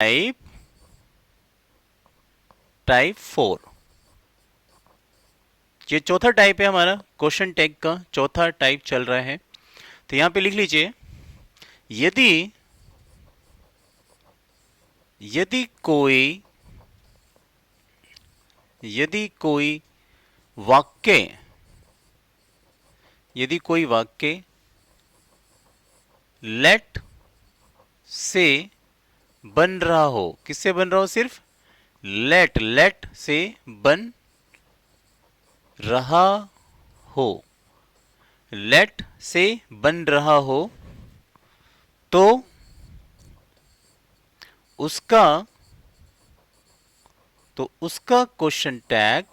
Type 4, ये चौथा type है हमारा, क्वेश्चन टैग का चौथा टाइप चल रहा है। तो यहां पे लिख लीजिए, यदि यदि कोई यदि कोई वाक्य यदि कोई वाक्य लेट से बन रहा हो, किससे बन रहा हो, सिर्फ लेट से बन रहा हो, लेट से बन रहा हो, तो उसका क्वेश्चन टैग,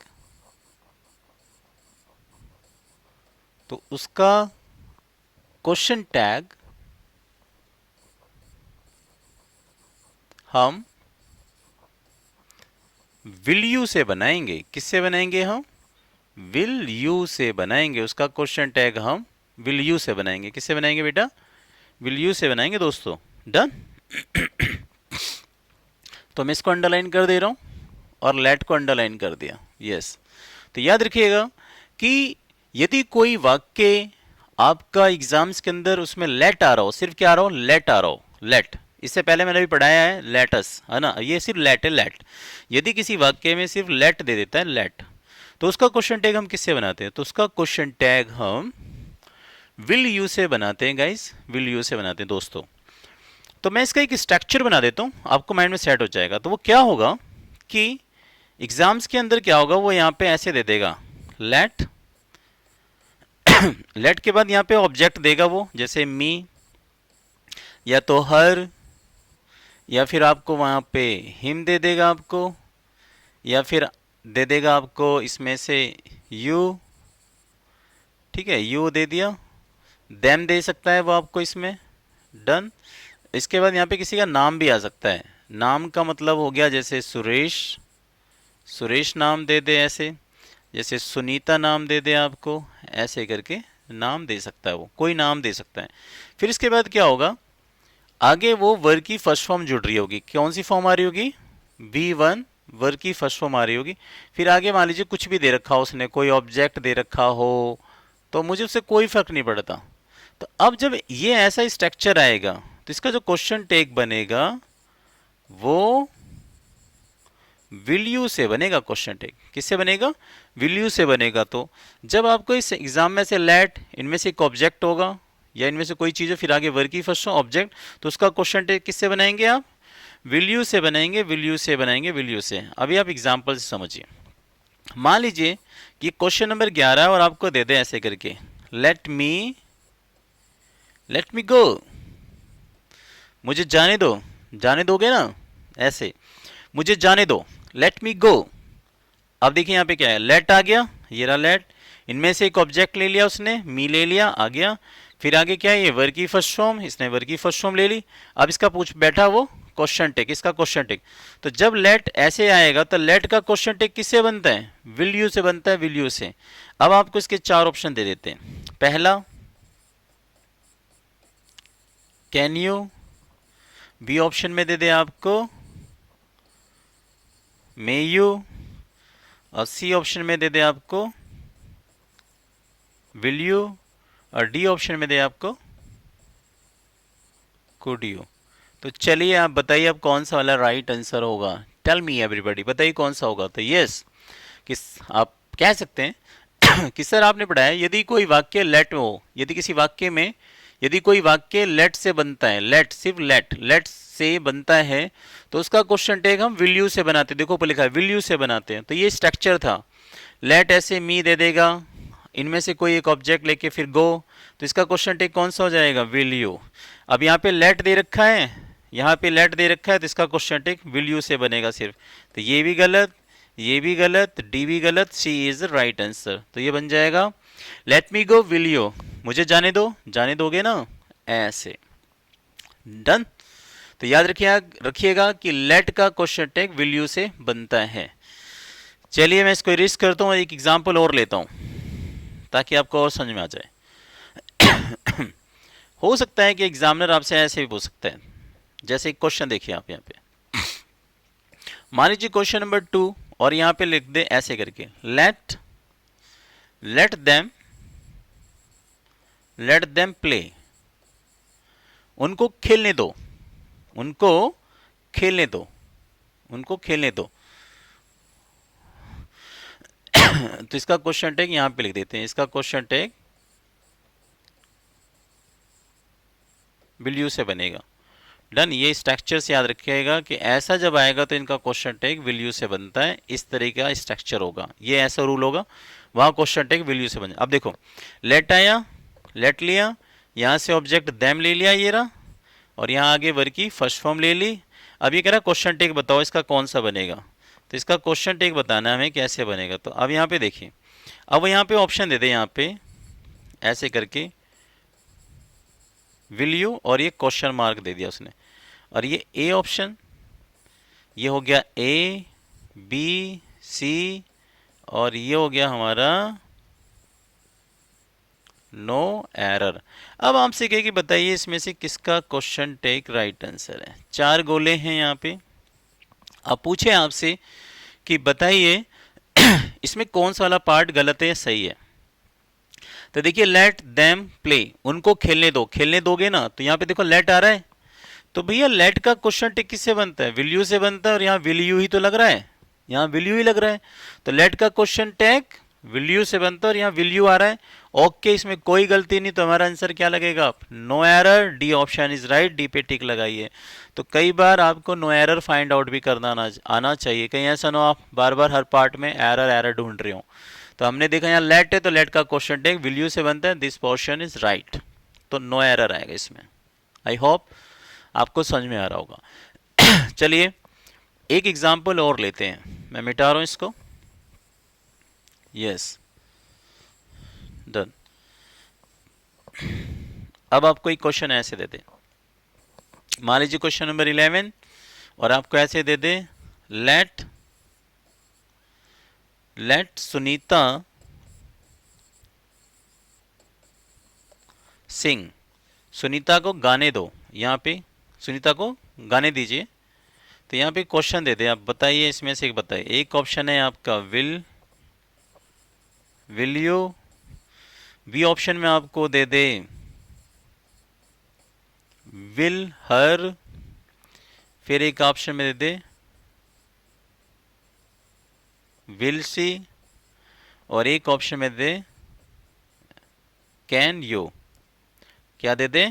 तो उसका क्वेश्चन टैग हम विल यू से बनाएंगे। किससे बनाएंगे, हम विल यू से बनाएंगे। उसका क्वेश्चन टैग हम विल यू से बनाएंगे। किससे बनाएंगे बेटा, विल यू से बनाएंगे दोस्तों। डन। तो मैं इसको अंडरलाइन कर दे रहा हूं और लेट को अंडरलाइन कर दिया। यस। तो याद रखिएगा कि यदि कोई वाक्य आपका एग्जाम्स के अंदर उसमें लेट आ रहा हो, सिर्फ क्या आ रहा हो, लेट आ रहा हो, लेट, इससे पहले मैंने भी पढ़ाया है लेटस, है ना, ये सिर्फ लेट है, लेट। यदि किसी वाक्य में सिर्फ लेट दे देता है, लेट, तो उसका क्वेश्चन टैग हम किससे बनाते हैं, तो उसका क्वेश्चन टैग हम विल यू से बनाते हैं गाइस, विल यू से बनाते हैं दोस्तों। तो मैं इसका एक स्ट्रक्चर बना देता हूं, आपको माइंड में सेट हो जाएगा। तो वो क्या होगा कि एग्जाम्स के अंदर क्या होगा, वो यहां पे ऐसे दे देगा लेट, लेट के बाद यहां पे ऑब्जेक्ट देगा वो, जैसे मी या तो हर, या फिर आपको वहां पे हिम दे देगा आपको, या फिर दे देगा आपको इसमें से यू, ठीक है, यू दे दिया, देम दे सकता है वो आपको इसमें। डन। इसके बाद यहाँ पे किसी का नाम भी आ सकता है। नाम का मतलब हो गया जैसे सुरेश, सुरेश नाम दे दे ऐसे, जैसे सुनीता नाम दे दे आपको, ऐसे करके नाम दे सकता है वो, कोई नाम दे सकता है। फिर इसके बाद क्या होगा, आगे वो वर्ग की फर्स्ट फॉर्म जुड़ रही होगी। कौन सी फॉर्म आ रही होगी, V1 वर्ग की फर्स्ट फॉर्म आ रही होगी। फिर आगे मान लीजिए कुछ भी दे रखा हो उसने, कोई ऑब्जेक्ट दे रखा हो, तो मुझे उससे कोई फर्क नहीं पड़ता। तो अब जब ये ऐसा स्ट्रक्चर आएगा, तो इसका जो क्वेश्चन टैग बनेगा वो विल यू से बनेगा। क्वेश्चन टैग किससे बनेगा, विल यू से बनेगा। तो जब आपको इस एग्जाम में से लेट, इनमें से एक ऑब्जेक्ट होगा या इनमें से कोई चीज़ है, फिर आगे वर्ग की फर्स्ट ऑब्जेक्ट, तो उसका क्वेश्चन टैग किससे बनाएंगे आप, विल यू से बनाएंगे, विल यू से बनाएंगे, विल यू से। अभी आप एग्जाम्पल से समझिए। मान लीजिए कि क्वेश्चन नंबर 11 और आपको दे दे ऐसे करके, लेट मी गो, मुझे जाने दो, जाने दोगे ना, ऐसे, मुझे जाने दो, लेट मी गो। अब देखिए यहाँ पे क्या है, लेट आ गया, ये रहा लेट, इनमें से एक ऑब्जेक्ट ले लिया उसने, मी ले लिया, आ गया। फिर आगे क्या है, ये वर्ग की फर्स्ट फॉर्म, इसने वर्ग की फर्स्ट फॉर्म ले ली। अब इसका पूछ बैठा वो क्वेश्चन टेक, इसका क्वेश्चन टेक। तो जब लेट ऐसे आएगा तो लेट का क्वेश्चन टेक किससे बनता है, विल यू से बनता है, विल यू से। अब आपको इसके 4 ऑप्शन दे देते हैं। पहला कैन यू, बी ऑप्शन में दे दे आपको मे यू, और सी ऑप्शन में दे दे आपको विल यू, और डी ऑप्शन में दे आपको कुड यू। तो चलिए आप बताइए अब कौन सा वाला राइट आंसर होगा। टेल मी एवरीबॉडी, बताइए कौन सा होगा। तो यस, किस आप कह सकते हैं कि सर आपने पढ़ाया यदि कोई वाक्य लेट हो, यदि किसी वाक्य में यदि कोई वाक्य लेट से बनता है, लेट सिर्फ लेट से बनता है, तो उसका क्वेश्चन टैग हम विल यू से बनाते हैं। देखो ऊपर लिखा है विल यू से बनाते हैं। तो ये स्ट्रक्चर था, लेट ऐसे मी दे देगा, इनमें से कोई एक ऑब्जेक्ट लेके फिर गो, तो इसका क्वेश्चन टैग कौन सा हो जाएगा, विल यू। अब यहाँ पे लेट दे रखा है, यहाँ पे लेट दे रखा है, तो इसका क्वेश्चन टैग विल यू से बनेगा सिर्फ। तो ये भी गलत, ये भी गलत, डी भी गलत, सी इज द राइट आंसर। तो ये बन जाएगा let me go will you, मुझे जाने दो, जाने दोगे ना, ऐसे। डन। तो याद रखिएगा कि लेट का क्वेश्चन टैग विल यू से बनता है। चलिए मैं इसको रिस्क करता हूँ, एक एग्जाम्पल और लेता हूँ ताकि आपको और समझ में आ जाए। हो सकता है कि एग्जामिनर आपसे ऐसे भी पूछ सकता है, जैसे एक क्वेश्चन देखिए आप यहाँ पे, मान लीजिए क्वेश्चन नंबर 2 और यहां पे लिख दे ऐसे करके, लेट देम प्ले, उनको खेलने दो, उनको खेलने दो, उनको खेलने दो। तो इसका क्वेश्चन टैग यहां पे लिख देते हैं, इसका क्वेश्चन टैग विल यू से बनेगा। डन। ये स्ट्रक्चर से याद रखिएगा कि ऐसा जब आएगा तो इनका क्वेश्चन टैग विल यू से बनता है, इस तरीके का स्ट्रक्चर होगा, ये ऐसा रूल होगा, वहां क्वेश्चन टैग विल यू से बन। अब देखो, लेट आया, लेट लिया, यहां से ऑब्जेक्ट देम ले लिया ये रहा, और यहां आगे वर्ब की फर्स्ट फॉर्म ले ली। अब ये कह रहा है क्वेश्चन टैग बताओ इसका कौन सा बनेगा, तो इसका क्वेश्चन टैग बताना हमें कैसे बनेगा। तो अब यहाँ पे देखिए, अब यहाँ पे ऑप्शन दे दे, यहाँ पे ऐसे करके विल यू और ये क्वेश्चन मार्क दे दिया उसने, और ये ए ऑप्शन, ये हो गया ए बी सी, और ये हो गया हमारा नो एरर। अब आपसे कहे कि बताइए इसमें से किसका क्वेश्चन टैग राइट आंसर है। 4 गोले हैं यहाँ पे, अब पूछे आपसे कि बताइए इसमें कौन सा वाला पार्ट गलत है या सही है। तो देखिए, लेट देम प्ले, उनको खेलने दो, खेलने दोगे ना, तो यहाँ पे देखो लेट आ रहा है, तो भैया लेट का क्वेश्चन टैग किससे बनता है, विल यू से बनता है, और यहाँ विल यू ही तो लग रहा है, यहाँ विल यू ही लग रहा है, तो लेट का क्वेश्चन टैग विल यू से बनता है, और यहाँ विल यू आ रहा है। ओके, इसमें कोई गलती नहीं, तो हमारा आंसर क्या लगेगा, no error, D option is right, D पे टिक लगाइए। तो कई बार आपको नो एरर फाइंड आउट भी करना आना चाहिए, कहीं ऐसा ना हो आप बार बार हर पार्ट में एरर एरर ढूंढ रहे हो। तो हमने देखा यहाँ लेट है, तो लेट का क्वेश्चन टैग विल यू से बनता है, दिस पोर्शन इज राइट, तो नो एरर आएगा इसमें। आई होप आपको समझ में आ रहा होगा। चलिए एक एग्जाम्पल और लेते हैं, मैं मिटा रहा हूं इसको, यस, डन। अब आपको एक क्वेश्चन ऐसे दे दे, मान लीजिए क्वेश्चन नंबर 11, और आपको ऐसे दे दे, लेट सुनीता सिंग, सुनीता को गाने दो, यहाँ पे सुनीता को गाने दीजिए। तो यहाँ पे क्वेश्चन दे दे, आप बताइए इसमें से एक बताइए। एक ऑप्शन है आपका विल यू, बी ऑप्शन में आपको दे दे विल हर, फिर एक ऑप्शन में दे दे विल सी, और एक ऑप्शन में दे कैन यू, क्या दे दे,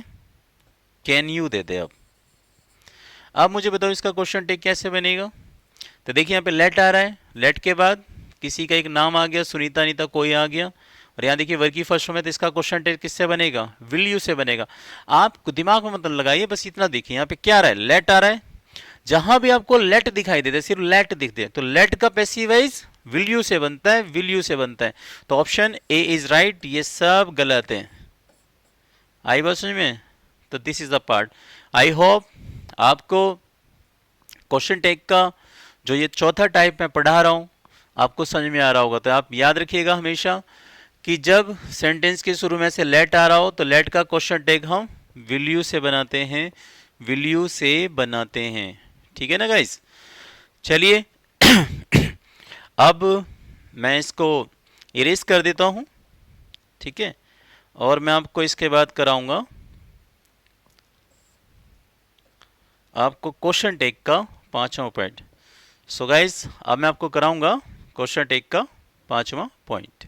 कैन यू दे दे। अब मुझे बताओ इसका क्वेश्चन टैग कैसे बनेगा। तो देखिए यहाँ पे लेट आ रहा है, लेट के बाद किसी का एक नाम आ गया, सुनीता अनीता कोई आ गया, और यहाँ देखिए वर्ग की फर्स्ट फॉर्म है, तो इसका क्वेश्चन टैग किससे बनेगा, विल यू से बनेगा। आप दिमाग में मतलब लगाइए, बस इतना देखिए यहाँ पे क्या आ रहा है, लेट आ रहा है, जहां भी आपको लेट दिखाई देता है, सिर्फ लेट दिख दे, तो लेट का पैसिव वाइज विल यू से बनता है, विल यू से बनता है, तो ऑप्शन ए इज राइट, ये सब गलत है। आई बात समझ में। तो this is the part. I hope आपको क्वेश्चन टैग का जो ये चौथा टाइप मैं पढ़ा रहा हूं आपको समझ में आ रहा होगा। तो आप याद रखिएगा हमेशा कि जब सेंटेंस के शुरू में से लेट आ रहा हो तो लेट का क्वेश्चन टैग हम विल यू से बनाते हैं, विल यू से बनाते हैं, ठीक है ना गाइस। चलिए अब मैं इसको इरेज कर देता हूं, ठीक है, और मैं आपको इसके बाद कराऊंगा आपको क्वेश्चन टैग का 5वां पॉइंट। सो गाइस अब मैं आपको कराऊंगा क्वेश्चन टैग का 5वां पॉइंट।